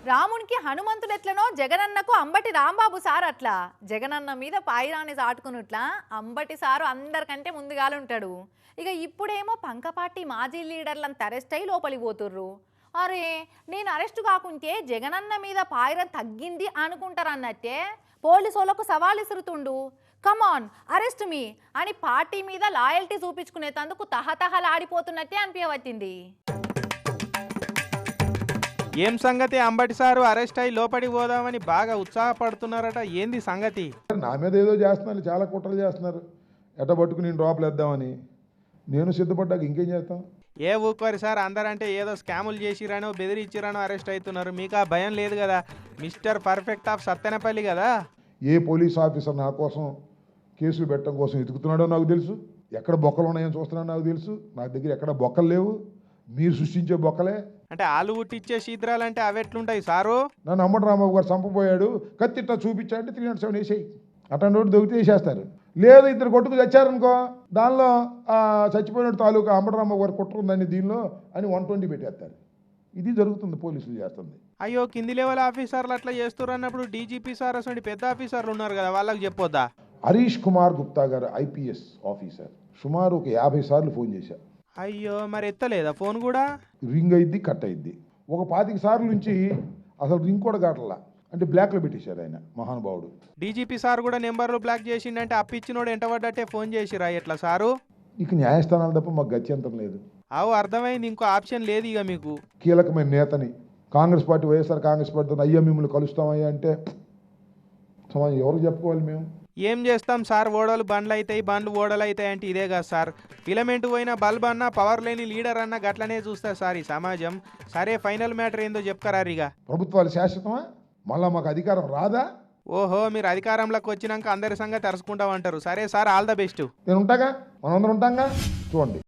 రామునికి హనుమంతుడు ఎట్లనో జగనన్నకు అంబటి రాంబాబు సార్ అట్లా జగనన్న మీద పాయిరాని చాటుకున్నట్లా అంబటి సారు అందరికంటే ముందుగాలుంటాడు. ఇక ఇప్పుడేమో పంకపాటి మాజీ లీడర్లను అరెస్ట్ అయి లోపలికి పోతుర్రు. అరే నేను అరెస్టు కాకుంటే జగనన్న మీద పాయిరం తగ్గింది అనుకుంటారన్నట్టే పోలీసులకు సవాల్ ఇసురుతుండు. కమాన్ అరెస్ట్ మీ అని పార్టీ మీద లాయల్టీ చూపించుకునేందుకు తహతహలాడిపోతున్నట్టే అనిపించవచ్చింది. ఏం సంగతి? అంబటి సారు అరెస్ట్ అయ్యి లోపలికి పోదామని బాగా ఉత్సాహపడుతున్నారట. ఏంది సంగతి? నా మీద ఏదో చేస్తున్నారు, చాలా కుట్రలు చేస్తున్నారు. ఎట్ట పట్టుకుని నేను లోపలేద్దామని. నేను సిద్ధపడ్డాక ఇంకేం చేస్తాం? ఏ ఊరుకోరు సార్, అందరంటే ఏదో స్కాములు చేసిరానో బెదిరించిరానో అరెస్ట్ అవుతున్నారు. మీకు ఆ భయం లేదు కదా? మిస్టర్ పర్ఫెక్ట్ ఆఫ్ సత్తెనపల్లి కదా. ఏ పోలీస్ ఆఫీసర్ నా కోసం కేసులు పెట్టడం కోసం ఎదుగుతున్నాడో నాకు తెలుసు. ఎక్కడ బొక్కలు ఉన్నాయని చూస్తున్నాడో నాకు తెలుసు. నా దగ్గర ఎక్కడ బొక్కలు లేవు, మీరు సృష్టించే బొక్కలే. అంటే ఆలు ఉట్టిచ్చే శీద్రాలంటే అవి ఎట్లుంటాయి సారు? నన్ను అంబటి రాంబాబు గారు చంపపోయాడు, కత్తిట్ట చూపించాడంటే 307 వేసేయి. అట్లాంటి వాడు దొరికితే వేసేస్తారు. లేదు ఇద్దరు కొట్టుకు చచ్చారనుకో, దానిలో చచ్చిపోయినట్టు తాలూకా అంబటి రాంబాబు గారు కుట్ర ఉందని దీనిలో అని 120 పెట్టేస్తారు. ఇది జరుగుతుంది, పోలీసులు చేస్తుంది. అయ్యో, కింది లెవెల్ ఆఫీసర్లు అట్లా చేస్తారు అన్నప్పుడు డీజీపీ సార్ అసలు పెద్ద ఆఫీసర్లు ఉన్నారు కదా, వాళ్ళకి చెప్పొద్దా? హరీష్ కుమార్ గుప్తా గారు ఐపీఎస్ ఆఫీసర్ సుమారు ఒక 50 సార్లు ఫోన్ చేశారు. అయ్యో, మరి ఎత్తలేదా ఫోన్ కూడా? రింగ్ అయింది, కట్ అయింది. ఒక 25 సార్లు నుంచి అసలు రింగ్ కూడా కట్టలా. అంటే బ్లాక్లో పెట్టేశారు ఆయన మహానుభావుడు. డీజీపీ సార్ కూడా నెంబర్లు బ్లాక్ చేసిండంటే అప్పిచ్చినోడు ఎంటబడ్డట్టే ఫోన్ చేసిరా ఎట్లా సారు? ఇక న్యాయస్థానాలు తప్ప మాకు గత్యంతరం లేదు. అవు అర్థమైంది, ఇంకో ఆప్షన్ లేదు ఇక మీకు. కీలకమైన నేతని కాంగ్రెస్ పార్టీ, వైఎస్ఆర్ కాంగ్రెస్ పార్టీ అయ్యా మిమ్మల్ని కలుస్తామయ్యా అంటే సమాజం ఎవరికి చెప్పుకోవాలి మేము? ఏం చేస్తాం సార్, ఓడలు బండ్లు అవుతాయి, బండ్లు ఓడలు అవుతాయి అంటే ఇదే కదా సార్. ఫిలమెంట్ పోయిన బల్బ్ అన్నా, పవర్ లేని లీడర్ అన్నా గట్లనే చూస్తారు సార్ ఈ సమాజం. సరే, ఫైనల్ మ్యాటర్ ఏందో చెప్పుకరారు ఇక. ప్రభుత్వాలు శాశ్వతమా? మళ్ళా మాకు అధికారం రాదా? ఓహో, మీరు అధికారంలోకి వచ్చినాక అందరి సంగతి తెలుసుకుంటామంటారు. సరే సార్, ఆల్ ద బెస్ట్. నేను ఉంటాగా, మనందరం ఉంటాగా. చూడండి.